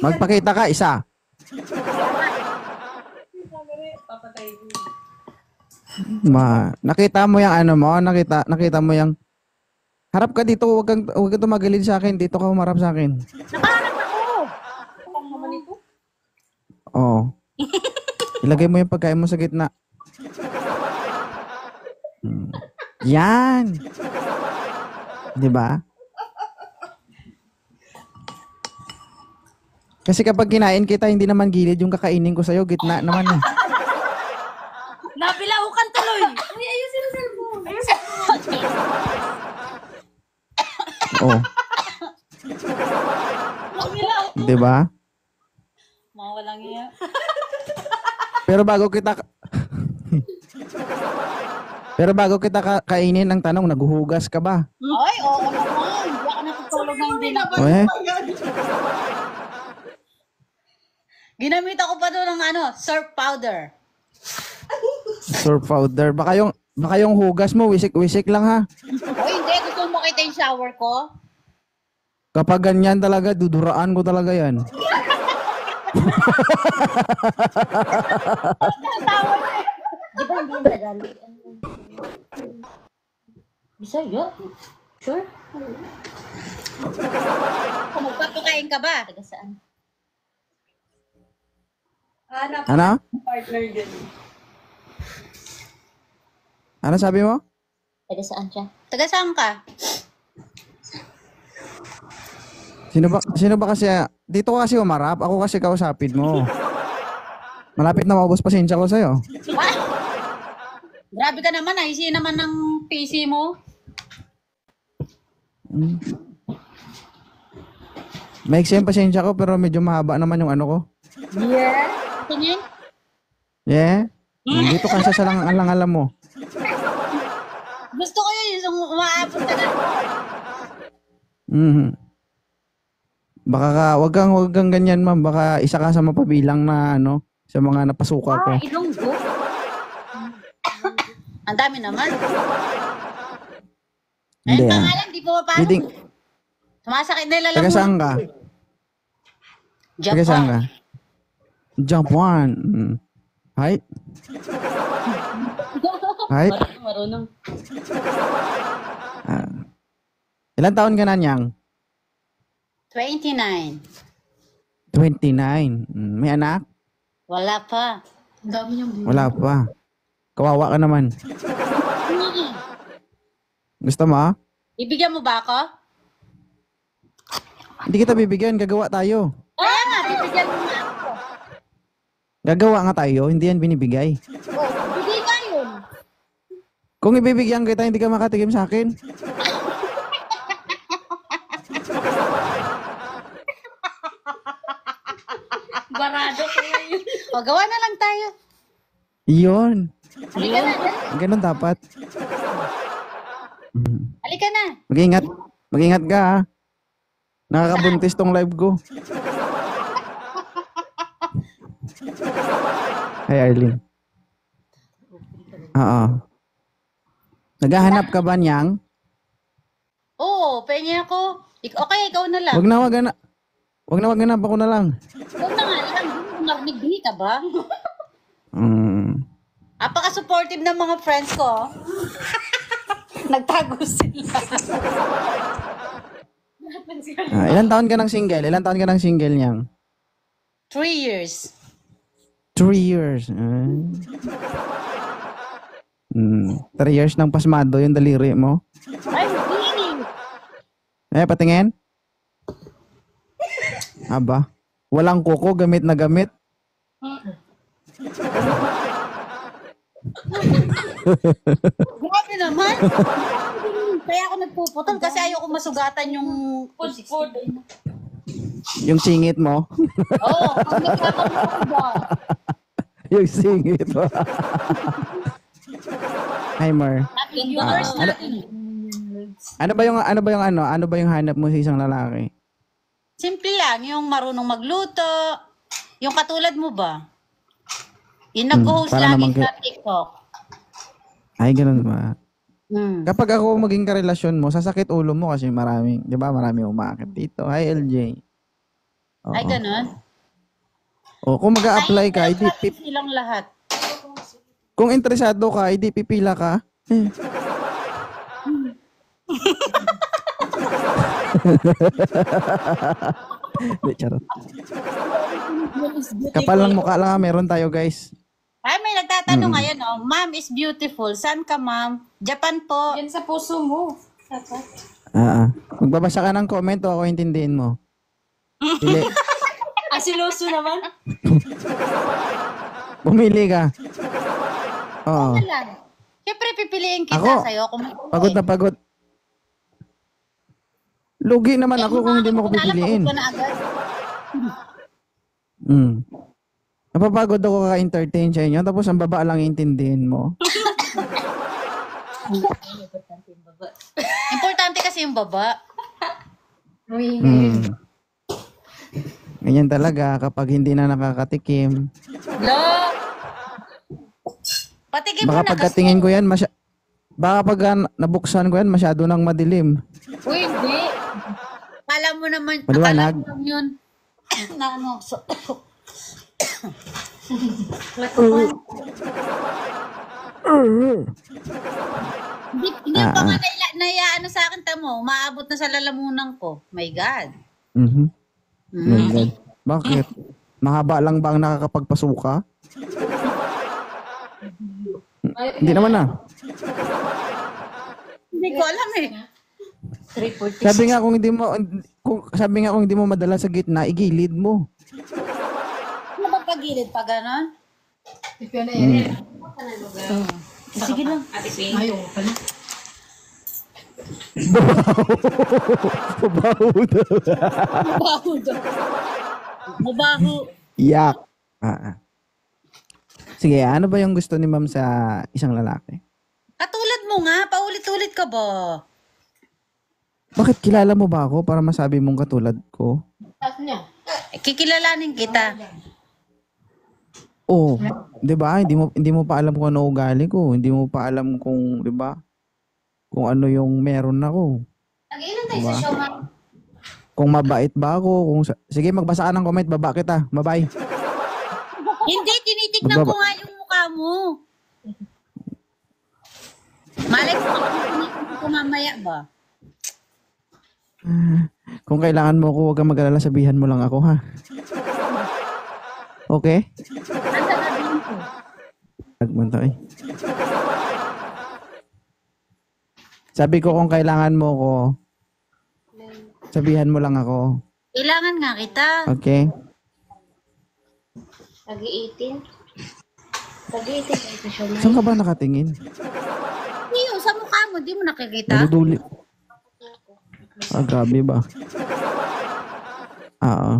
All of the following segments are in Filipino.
Magpakita ka, isa. Nakita mo yung ano mo, nakita mo yung harap ka dito, wag kang tumagilid sa akin, dito ka humarap sa akin. Nakaharap ako. Kapang naman ito. Oo. Ilagay mo yung pagkain mo sa gitna. Yan. 'Di ba? Kasi kapag kinain kita, hindi naman gilid yung kakainin ko sa'yo, gitna naman eh. Nabilaukan tuloy. Uy, ayusin ang cellphone. Ayusin. Oh. Nabilaw. 'Di ba? Mga walang iya. Pero bago kita kainin ang tanong, naghuhugas ka ba? Ay, oo naman. Hindi ako natutulog na hindi na. Eh? Ginamit ako pa doon ng surf powder. Surf powder. Baka yung hugas mo, wisik-wisik lang ha. Uy, hindi. Gusto mo makita yung shower ko? Kapag ganyan talaga, duduraan ko talaga yan. Di ba hindi nagali? Bisaya? Sure? Kung magpapakain ka ba? Taga saan? Ano? Partner din. Ano sabi mo? Taga saan siya? Taga saan ka? Sino ba kasi, dito ka kasi umarap, ako kasi kausapin mo. Malapit na maubos pasensya ko sa'yo. What? Grabe ka naman, ayusin naman ng PC mo. Maiksi yung pasensya ko, pero medyo mahaba naman yung ano ko. Yeah. Tingin? Yeah? Dito kasi sa lang alam mo. Gusto ko yun, yung umaabot ka na. Baka wag kang ganyan, ma'am. Baka isa ka sa mapabilang na sa mga napasuka ko. Ilonggo? Ang dami naman. Hindi Ayun pangalan, di pumapasok. Hindi. Sumasakit na lang. Taga saan ka? Taga saan ka? Japan. Hi. Hi. Marunong. Ilan taon ka na niyang? 29. 29. May anak? Wala pa. Ang dami niyang buhay. Wala pa. Kawawa ka naman. Gusto mo? Ibigyan mo ba ako? Hindi kita bibigyan. Gagawa tayo. Kaya nga, bibigyan mo nga ako. Gagawa nga tayo. Hindi yan binibigay. Bigay ka yun. Kung ibibigyan kita, hindi ka makatigim sa akin. Barado ko yun. O, gawa na lang tayo. Iyon. Halika na. Ganun dapat. Halika na. Mag-ingat ka ha. Nakakabuntis tong live ko. Hi Arlene. Oo. Naghahanap ka ba niyang? Oo, pengi ako. Okay, ikaw na lang. Wag na. Ako na lang. Ikaw na nga lang. Narinig ka ba? Apaka-supportive ng mga friends ko. Nagtago sila. Ilan taon ka ng single? Ilan taon ka ng single niyang? 3 years. 3 years. 3 years ng pasmado yung daliri mo. I'm bleeding. Patingin. Aba. Walang kuko, gamit na gamit. Grabe naman. Kaya ako nagpuputol kasi ayoko masugatan yung food. Yung singit mo. Oo, pag nagkakaroon ba? Yung singit mo. Hi Mar. Yours natin. Ano ba yung hanap mo sa isang lalaki? Simple lang, yung marunong magluto. Yung katulad mo ba? Yung nag-host para lagi naman sa TikTok. Ay, ganun ba? Hmm. Kapag ako maging karelasyon mo, sasakit ulo mo kasi maraming, di ba, maraming umakit dito. Hi, LJ. Ay, Oo. ganun. O, kung mag-a-apply ka, hindi, Silang lahat. kung interesado ka, hindi pipila ka. Eh. Hindi, charot. Kapal ng mukha lang meron tayo, guys. Ay, may nagtatanong ngayon, oh. Ma'am is beautiful. Saan ka, ma'am? Japan po. Yan sa puso mo. Dapat. Magbabasa ka ng comment o ako intindihin mo. Pili. Asiloso naman. Pumili ka. Oo. Ano lang. Siyempre, pipiliin kita Ako? sa'yo. Kung Pagod na pagod. Lugi naman ako kung hindi mo ko pipiliin. Pagod ka na agad. Napapagod ako ka-entertain sa inyo, tapos ang baba lang intindihin mo. Importante kasi yung baba. Mm. Ganyan talaga kapag hindi na nakakatikim. Lo! Patikim mo Baka na kasi. pagkatingin ko yan, baka pag nabuksan ko yan, masyado nang madilim. Uy, hindi. Akala mo naman, Maliwanag. akala mo lang yun. Na ano, hindi pa nga ano sa akin, tamo. Maabot na sa lalamunan ko. My God. Mhm. Mm. My God. Bakit? Mahaba lang ba ang nakakapagpasuka? Hindi naman na. Hindi ko alam eh. 340. Sabi nga kung hindi mo madala sa gitna, igilid mo. Ano ba pagilid pa ganon? Sige lang. Ayaw pala. Mabaho daw. Mabaho daw. Mabaho. Yak. Sige, ano ba yung gusto ni ma'am sa isang lalaki? Katulad mo nga, paulit-ulit ka ba? Bakit kilala mo ba ako para masabi mong katulad ko? Taas niya. Kikilalanin kita. Oh, 'di ba? Hindi mo pa alam kung ano ugali ko, hindi mo pa alam kung, 'di ba? Kung ano yung meron ako. Nag-ilan tayo sa show, ma'am? Kung mabait ba ako, sige magbasa ka ng comment, baba kita. Bye-bye. Hindi, tinitignan ko nga yung mukha mo. Malay ko tinitignan ko mamaya ba? Kung kailangan mo ako, huwag kang mag-alala, sabihan mo lang ako, ha? Okay? Ang sasabihin ko. Nagmunta eh. Sabi ko kung kailangan mo ko, sabihan mo lang ako. Kailangan nga kita. Okay? Tag-18. Tag-18 tayo sa show, ma'am. Saan ka ba nakatingin? Iyo, sa mukha mo, di mo nakikita? Naduduli. Grabe ba? Oo.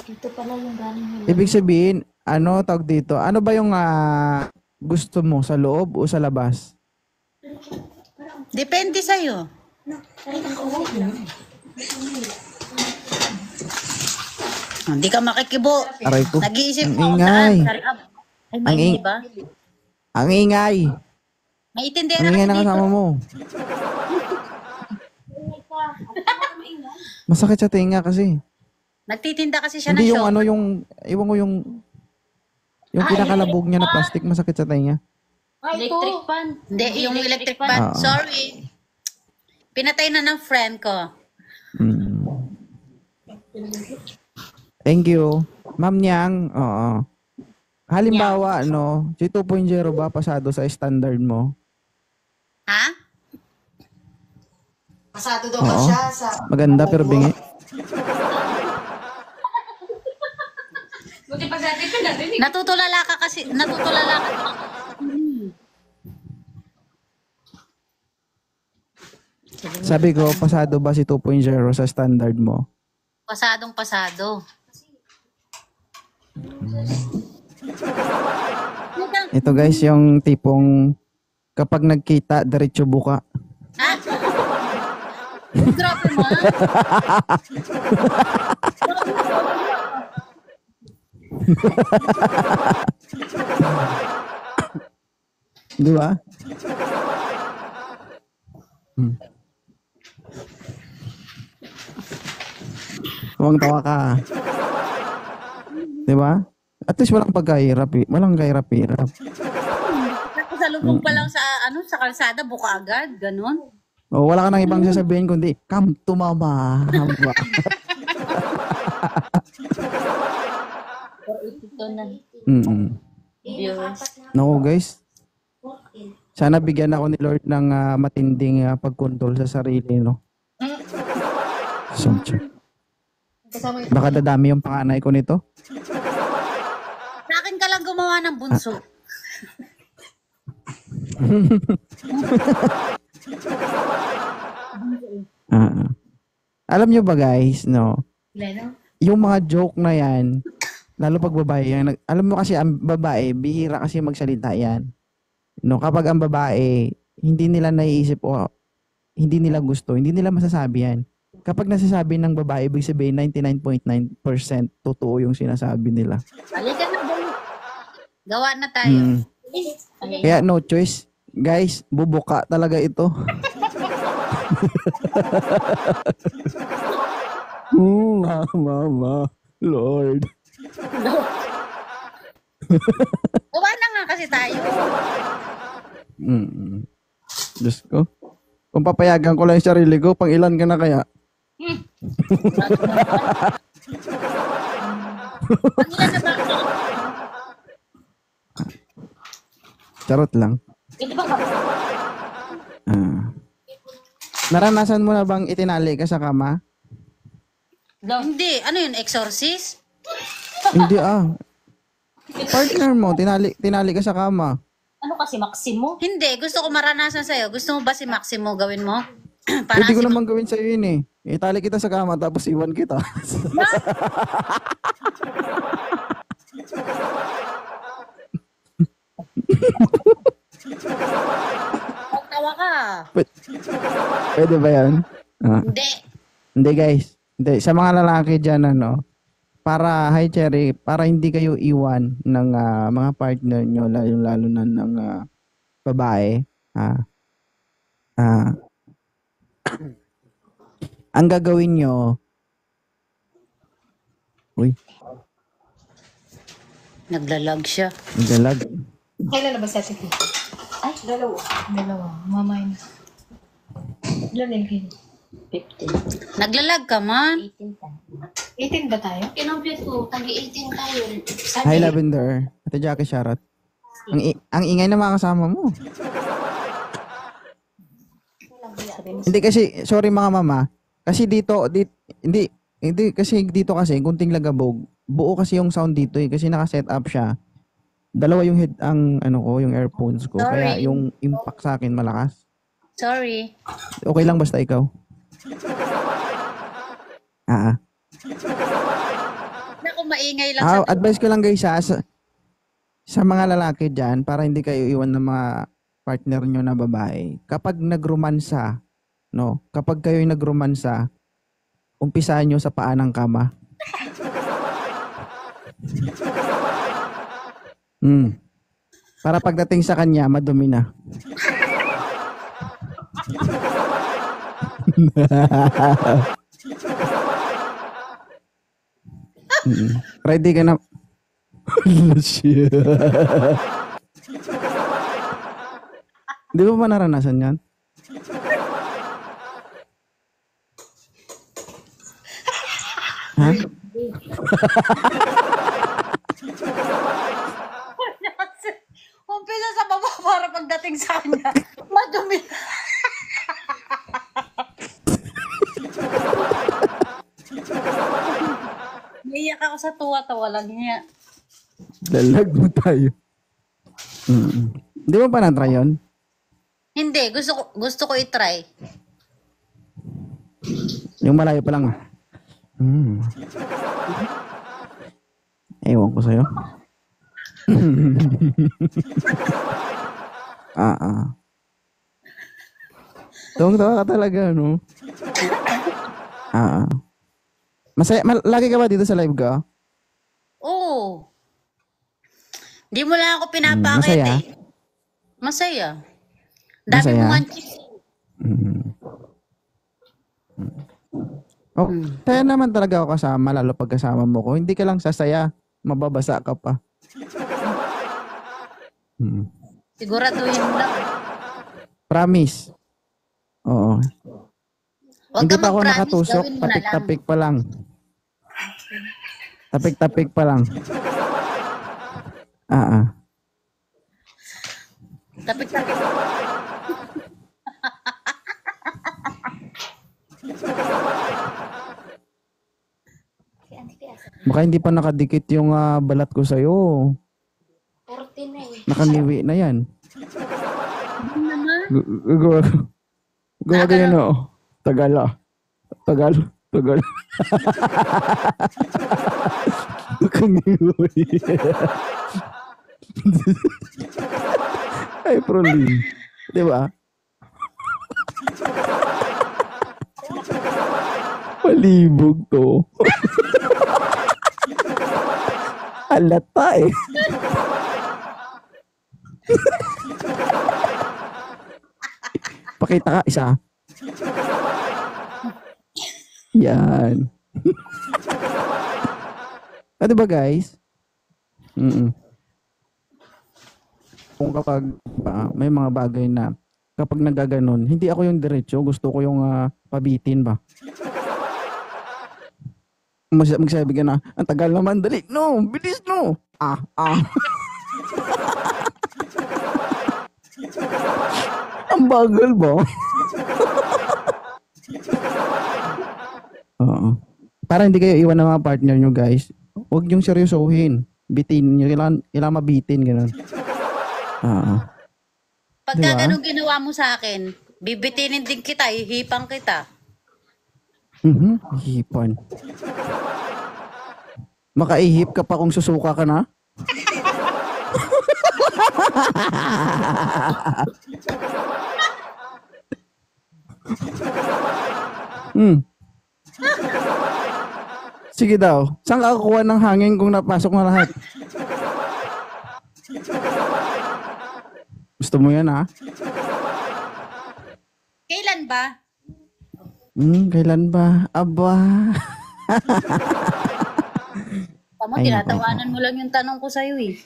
Dito pala yung galing nila. Ibig sabihin, ano tawag dito? Ano ba yung gusto mo? Sa loob o sa labas? Depende sa'yo. Hindi ka makikibo. Aray ko. Nag-iisip Ang mo kung ingay. saan. Ay, may Ang hindi ba? Ang ingay. May Ang itindera ingay kasi na dito. kasama mo. Masakit sa tinga kasi. Nagtitinda kasi siya Hindi ng yung show. ano yung, iwan ko yung pinakalabog niya na plastic, masakit sa tinga. Electric fan. Hindi, yung electric fan. Oo. Sorry. Pinatay na ng friend ko. Mm. Thank you. Ma'am Nyang, oo. Halimbawa, ano, si 2.0 ba pasado sa standard mo? Ha? Pasado daw Oo. siya sa... Maganda pero bingi. Buti pa sa atin ka natin eh. Natutulala ka kasi. Natutulala ka. Sabi ko, pasado ba si 2.0 sa standard mo? Pasadong pasado. Ito guys, yung tipong kapag nagkita, diretso buka. Ha? Grabe mo. Di ba? Tawang-tawa ka. Di ba? At least walang pagkahirap eh. Walang kahirap-hirap. Tapos sa lubog pa lang sa, sa kalsada, buka agad, ganun. O, wala ka nang ibang sasabihin kundi, come to mama. Haba. Ito na. Mm-mm. Viewers. Naku guys, sana bigyan ako ni Lord ng matinding pagkontrol sa sarili, no? Kasama yung Baka dadami yung panganay ko nito. Sa akin ka lang gumawa ng bunso. Alam nyo ba guys, no? Leno. Yung mga joke na yan, lalo pag babae, alam mo kasi ang babae, bihira kasi magsalita yan. No, kapag ang babae, hindi nila naiisip o hindi nila gusto, hindi nila masasabi yan. Kapag nasasabi ng babae, ibig sabihin 99.9% totoo yung sinasabi nila. Halika na, dali. Gawa na tayo. Kaya no choice. Guys, bubuka talaga ito. Mama, Lord. Gawa na nga kasi tayo. Diyos ko. Kung papayagan ko lang yung sarili ko, pang ilan ka na kaya? Pag-ilan na ba? Charot lang. Ito ba ka? Naranasan mo na bang itinali ka sa kama? Hindi. Ano yun? Exorcist? Hindi Partner mo, tinali ka sa kama. Ano kasi, Maximo? Hindi. Gusto ko maranasan sa'yo. Gusto mo ba si Maximo gawin mo? Para Pwede ko si naman gawin sa'yo yun eh. Itali kita sa kama tapos iwan kita. Tawa ka. Pwede ba yan? Hindi. Hindi guys. Hindi. Sa mga lalaki dyan, para, hi Cherry, para hindi kayo iwan ng mga partner nyo, lalo na ng babae. Ang gagawin nyo, Naglalag siya. nagdalag. Kailan na ba sa atin? Ay, dalawa. Mamay na. Ilan yung kilo? 15. Naglalag ka man. 18 tayo. 18 ba tayo? Kinumpit ko, tagi-18 tayo. Hi Lavender. Ate Jackie Charot. Ang ingay na mga kasama mo. Hindi kasi, sorry mga mama. Kasi hindi kasi dito kasi kunting lagabog. Buo kasi yung sound dito eh kasi naka-set up siya. Dalawa yung head ang yung earphones ko. Sorry. Kaya yung impact sa akin malakas. Sorry. Okay lang basta ikaw. Naku, maingay lang sa... Advice ko lang guys sa mga lalaki diyan para hindi kayo iwan ng mga partner nyo na babae. Kapag nagromansa, kapag kayo'y nagromansa, umpisahan nyo sa paa ng kama. Para pagdating sa kanya, madumi na. Ready ka na? Shit. Di ba ba naranasan yan? Ha? Umpisa sa baba para pagdating sa kanya. Madumi. Naiyak ako sa tuwa-tawa lang niya. Lalag mo tayo. Di ba pa na-try yun? Hindi, gusto ko i-try. Yung malayo pa lang Ewan ko sa'yo. Tawang-tawa ka talaga, no? Masaya, lagi ka ba dito sa live ka? Oo. Di mo lang ako pinapakit masaya? Masaya. Dami Masaya? mo nga chicks. Oh, kaya naman talaga ako kasama, lalo pag kasama mo ko. Hindi ka lang sasaya, mababasa ka pa. Mm. Siguraduhin mo lang. Promise. Oo. Huwag Hindi ka pa ako mag-promise, nakatusok, gawin mo na lang. tapik-tapik pa lang. Tapik-tapik pa lang. Ah. Tapik-tapik. Baka hindi pa nakadikit yung balat ko sa'yo. 14 na eh. Nakangiwi na yan. Naman. Gawa ganyan o. Tagal ah. Tagal. Nakangiwi. Ay, Prolin. Di ba? Palibog to. Halata eh. Pakita ka, isa. Yan. Ah, diba guys? Kung kapag may mga bagay na kapag nagaganon, hindi ako yung diretso, gusto ko yung pabitin ba? Magsabi ka na, ang tagal naman, dali. No, bilis no. Ang bagal ba? Oo. Para hindi kayo iwan ng mga partner nyo, guys. Huwag yung seryosohin. Bitin nyo. Kailangan mabitin, gano'n. Oo. Pagka Diba? ganun ginawa mo sa akin, bibitinin din kita, ihipang kita. Hipan. Makaihip ka pa kung susuka ka na? Sige daw. Saan ka kukuha ng hangin kung napasok na lahat? Gusto mo yan, ha? Kailan ba? Kailan ba? Aba. Tama, Ay, tinatawanan mo lang yung tanong ko sa'yo eh.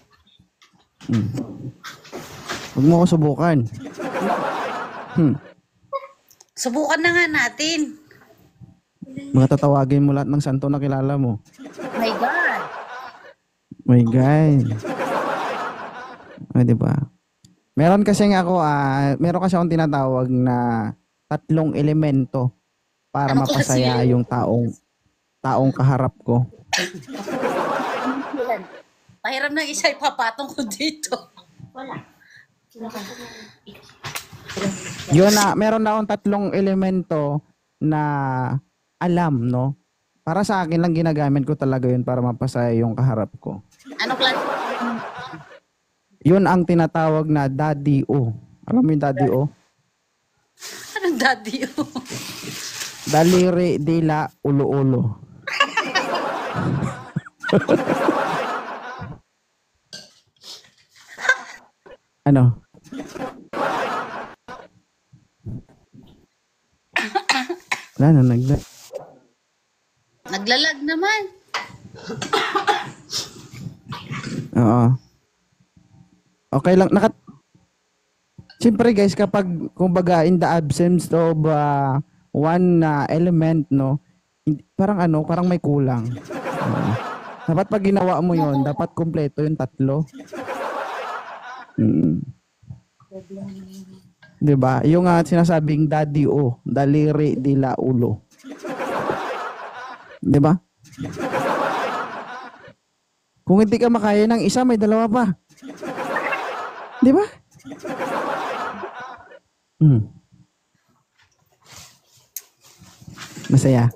Huwag mo ko subukan. Subukan na nga natin. Mga tatawagin mo lahat ng santo na kilala mo. My God. My God. Diba? Meron kasi akong tinatawag na 3 elemento para Ano mapasaya yung taong kaharap ko. Pahiram ng isa, ipapatong ko dito. Wala. Yun meron na akong 3 elemento na alam, no? Para sa akin lang ginagamit ko talaga yun para mapasaya yung kaharap ko. Ano klase? Yun ang tinatawag na Daddy O. Alam mo yung Daddy O? Anong daddy yun? Daliri, dila, ulo-ulo. Ano? Wala na, Naglalag naman. Oo. Okay lang. Siyempre guys, kapag kumbaga in the absence of one element, no, parang may kulang. Dapat pag ginawa mo yon, dapat kumpleto yung 3. Diba? Yung sinasabing Daddy O, daliri, dila, ulo. Diba? Kung hindi ka makaya ng isa, may 2 pa. Diba? Masaya.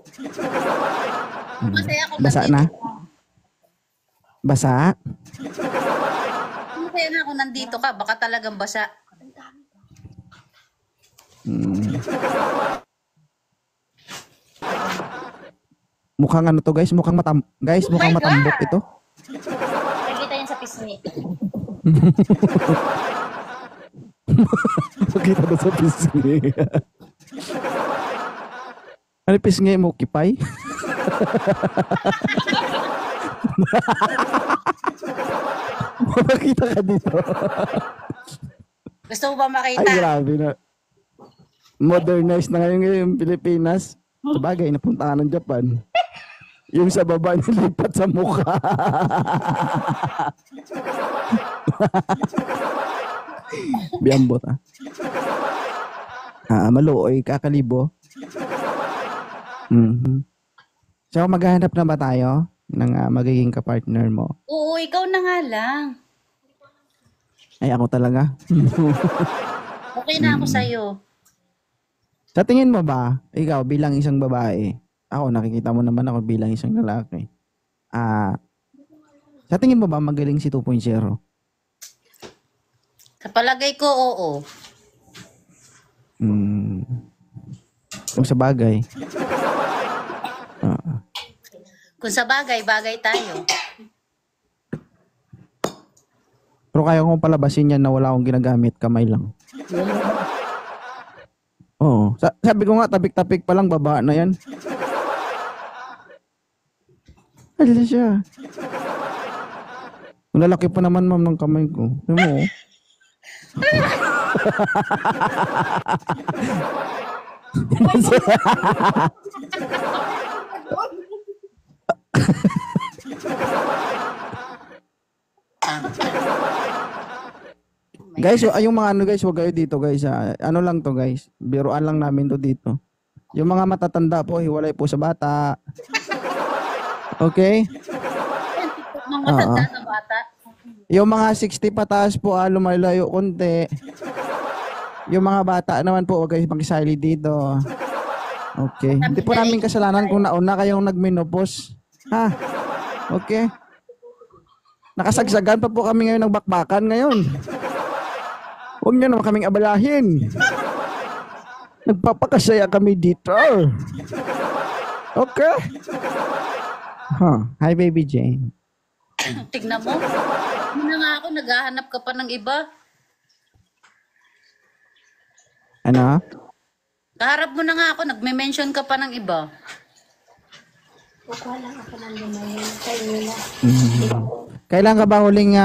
Masaya ako Basa nandito na? ka. Basa? Masaya na ako nandito ka. Baka talagang basa. Mukhang ano to guys? Mukhang mukhang matambok ito. Nakikita yan sa pisngi. Makita na sa pisngi. Ano pisngi mo, kipay? Makita ka dito. Gusto mo ba Ay, makita? grabe na. Modernized na ngayon yung Pilipinas. Sabagay, napunta ka ng Japan. Yung sa baba nilipat sa mukha. Biyambot ah. Maluoy, kakalibo. Mhm. So, maghahanap na ba tayo ng magiging kapartner mo? Oo, ikaw na nga lang. Ay, ako talaga. Okay na ako sa'yo. Sa tingin mo ba, ikaw bilang isang babae, ako nakikita mo naman ako bilang isang lalaki. Sa tingin mo ba magaling si 2.0? Sa palagay ko, oo. Kung sa bagay. Kung sa bagay, bagay tayo. Pero kaya kong palabasin yan na wala akong ginagamit, kamay lang. Oo. Sabi ko nga, tapik-tapik pa lang, baba na yan. Alila siya. Ang lalaki pa naman, ma'am, ng kamay ko. Alam mo, oh. Guys, yung mga ano guys, huwag kayo dito guys. Ano lang to guys, biruan lang namin to dito. Yung mga matatanda po, hiwalay po sa bata. Okay? Mga matanda na bata. Yung mga 60 pataas po, lumalayo konti. Yung mga bata naman po, huwag kayo makisali dito. Okay. Hindi po namin kasalanan kung nauna kayong nagmenopause. Ha? Okay? Nakasagsagan pa po kami ngayon ng bakbakan ngayon. Huwag niyo naman kaming abalahin. Nagpapakasaya kami dito. Okay? Hi, baby Jane. Tignan mo. Muna nga ako, naghahanap ka pa ng iba. Ano? Kaharap mo na nga ako, nagme-mention ka pa ng iba. Kukuha lang ako ng lumayan. Kayo nila. Kailan ka ba huling,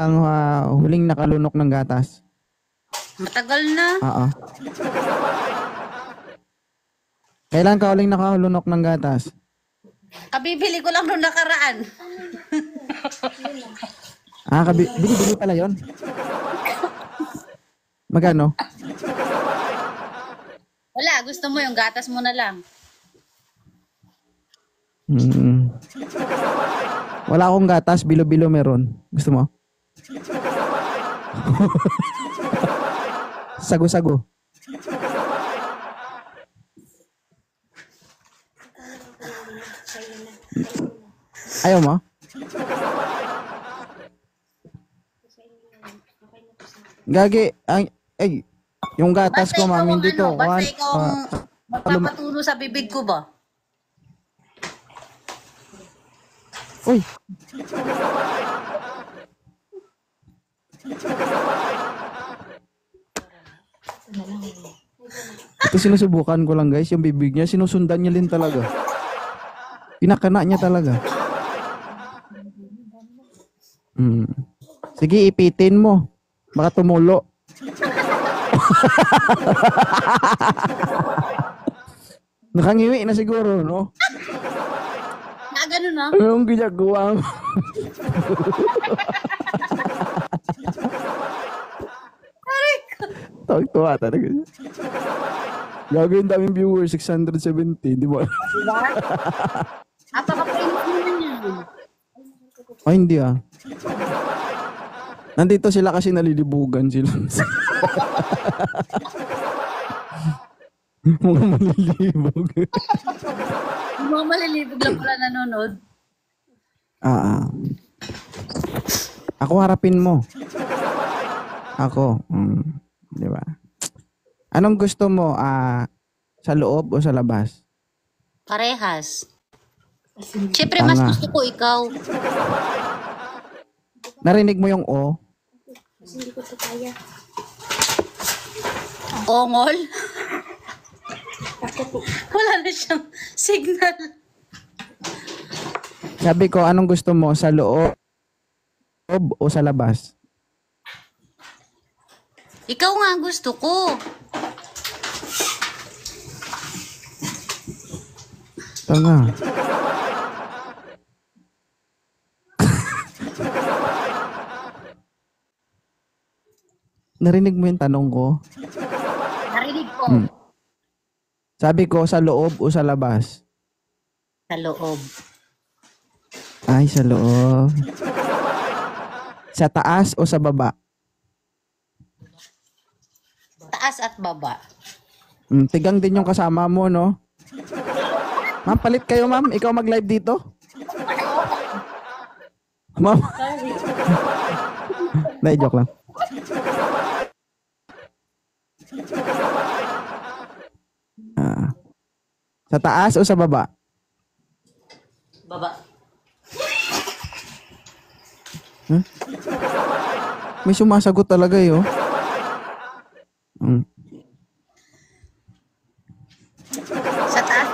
ang huling nakalunok ng gatas? Matagal na. Oo. Kailan ka huling nakalunok ng gatas? Kabibili ko lang nung nakaraan. Bili pala yon. Magkano? Wala, gusto mo yung gatas mo na lang. Wala akong gatas, bilo-bilo meron. Gusto mo? Sago-sago. Ayaw mo? Gagi, yung gatas ko, mami, dito. Basta ikaw ang magpapatulo sa bibig ko ba? Uy! Ito sinusubukan ko lang guys, yung bibig niya, sinusundan niya din talaga. Pinakana niya talaga. Sige, ipitin mo. Baka tumulo. Nakangiwi na siguro, no? Ganun na. Anong ginagawa mo? Tawag-tuwa talaga siya. Gagawin daming viewers, 670, di ba? Diba? Apaka-painit naman yan. Ay, hindi ah. Nandito sila kasi nalilibugan sila. Mga malilibog. Mga malilibog lang pala nanonood. Ako harapin mo. Ako. Di ba? Anong gusto mo? Sa loob o sa labas? Parehas. Siyempre, mas Tama. gusto ko ikaw. Narinig mo yung O? Kasi hindi ko ito kaya. Ongol? Wala na siyang signal. Sabi ko, anong gusto mo? Sa loob o sa labas? Ikaw nga ang gusto ko. Ito nga. Narinig mo yung tanong ko? Narinig ko. Sabi ko, sa loob o sa labas? Sa loob. Ay, sa loob. Sa taas o sa baba? Taas at baba. Tigang din yung kasama mo, no? Ma'am, palit kayo, ma'am. Ikaw mag-live dito. Ma'am. Dahil joke lang. Sa taas o sa baba? Baba. May sumasagot talaga eh, oh. Sa taas.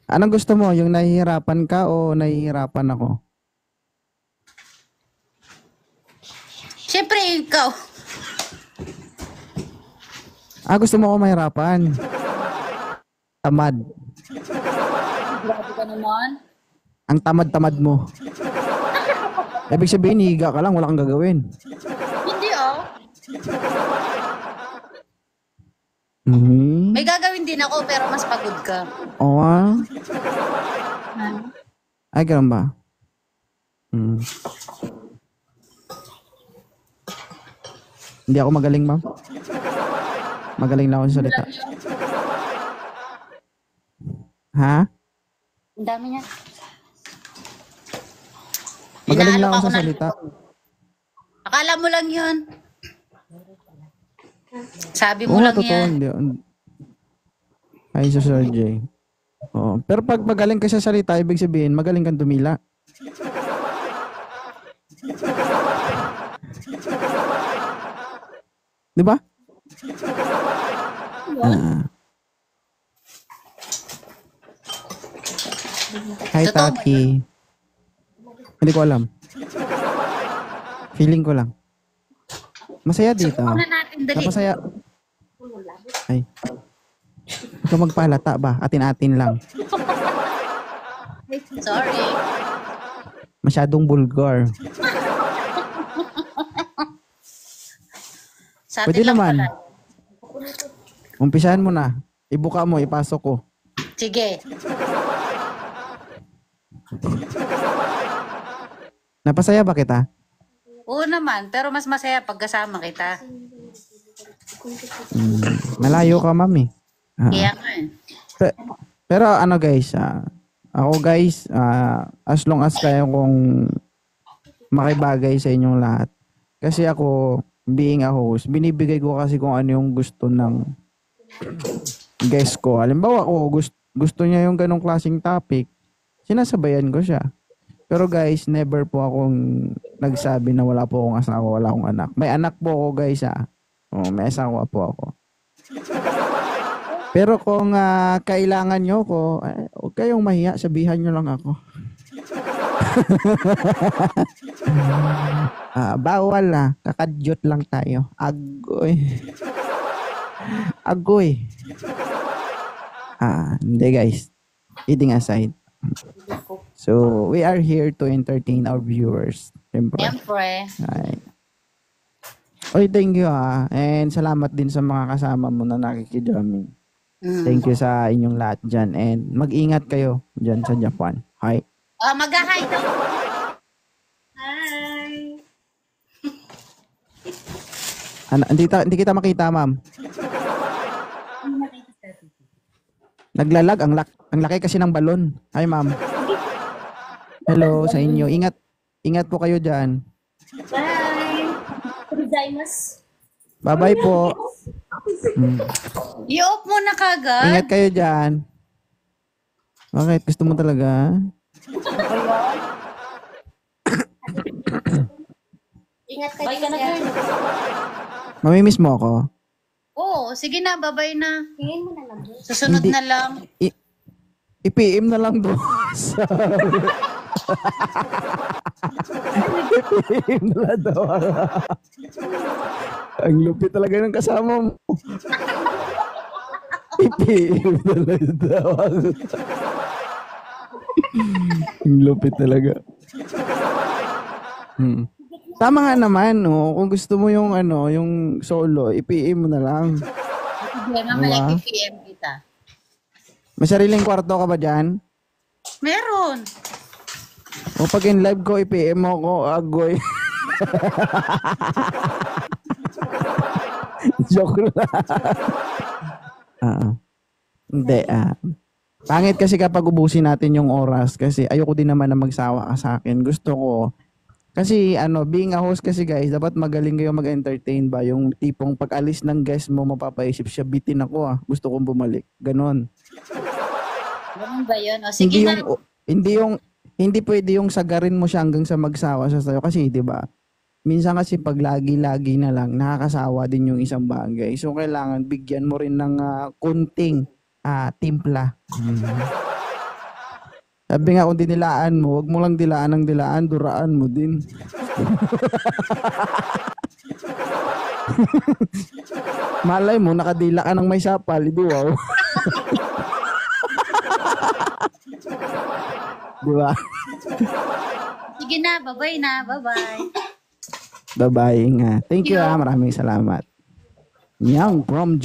Anong gusto mo? Yung nahihirapan ka o nahihirapan ako? Siyempre, ikaw. Gusto mo ako mahirapan? Tamad. Grabe ka naman. Ang tamad-tamad mo. Ibig sabihin, higa ka lang, wala kang gagawin. Hindi, oh. Mhm. May gagawin din ako, pero mas pagod ka. Oo, Ay, ganun ba? Hindi ako magaling, ma'am. Magaling lang ako sa salita. Ha? Ang dami niya. Magaling lang Inaalok ako ako sa ng salita. Akala mo lang yun. Sabi mo Oo, lang totoo. yan. Hindi. Ay, sa Sir J. Oo. Pero pag magaling ka sa salita, ibig sabihin, magaling kang tumila. Di ba? Hi, Totoo ba Taki. Hindi ko alam. Feeling ko lang. Masaya dito. Subukan na natin, dali. Napasaya. Ay. Ikaw magpalata ba? Atin-atin lang. Sorry. Masyadong vulgar. Sa Pwede atin lang naman. pala. Umpisahan mo na. Ibuka mo, ipasok ko. Sige. Napasaya ba kita? Oo naman, pero mas masaya pag kasama kita. Malayo ka, mami. Kaya nga eh. Pero ano guys, ako guys, as long as kaya kong makibagay sa inyong lahat. Kasi ako, being a host, binibigay ko kasi kung ano yung gusto ng guest ko. Halimbawa ako, gusto niya yung ganong klaseng topic, sinasabayan ko siya. Pero guys, never po akong nagsabi na wala po akong asawa, wala akong anak. May anak po ako guys may asawa po ako. Pero kung kailangan nyo ko, huwag kayong mahiya, sabihan nyo lang ako. Bawal na, kakadyot lang tayo. Agoy. Agoy. Hindi guys. Kidding aside. So, we are here to entertain our viewers. Siyempre. Siyempre. Ay. Oy, thank you And salamat din sa mga kasama mo na nakikijamming. Thank you sa inyong lahat dyan. And mag-ingat kayo dyan sa Japan. Hi. Mag-hi daw. Hi! Hindi kita makita, ma'am. Naglalag. Ang laki kasi ng balon. Hi, ma'am. Hello sa inyo. Ingat po kayo dyan. Bye! Gozaimasu. Bye-bye po. I-off mo na kagad. Ingat kayo dyan. Bakit? Gusto mo talaga? Ingat kayo. Bye ka na, girl. Mamimiss mo ako? Oo, sige na, babay na. Tingin mo na lang. Bro. Susunod Hindi. na lang. I-PM na lang doon. I-PM na lang doon. Ang lupit talaga ng kasama mo. I-PM na lang doon. Ang lupit talaga. Tama nga naman, no? Kung gusto mo yung ano, yung solo, i-PM mo na lang. Sige, mamaya PM kita. May sariling kwarto ka ba dyan? Meron. O pag in live ko, i-PM mo ko, agoy. Joke lang. Hindi, pangit kasi kapag ubusin natin yung oras kasi ayoko din naman na magsawa ka sa akin. Gusto ko, kasi being a host kasi guys, dapat magaling kayo mag-entertain ba? Yung tipong pag-alis ng guest mo, mapapaisip siya, bitin ako gusto kong bumalik. Ganon. Ganun ba yun? O sige na. Hindi pwede yung sagarin mo siya hanggang sa magsawa siya sa'yo. Kasi, di ba, minsan kasi pag lagi-lagi na lang, nakakasawa din yung isang bagay. So, kailangan bigyan mo rin ng kunting timpla. Sabi nga, kung dinilaan mo, wag mo lang dilaan ng dilaan, duraan mo din. Malay mo, nakadila ka ng may sapal, di wow. Di ba? Sige na, babay na. Bye-bye. Bye-bye nga. Thank you, maraming salamat. Yang from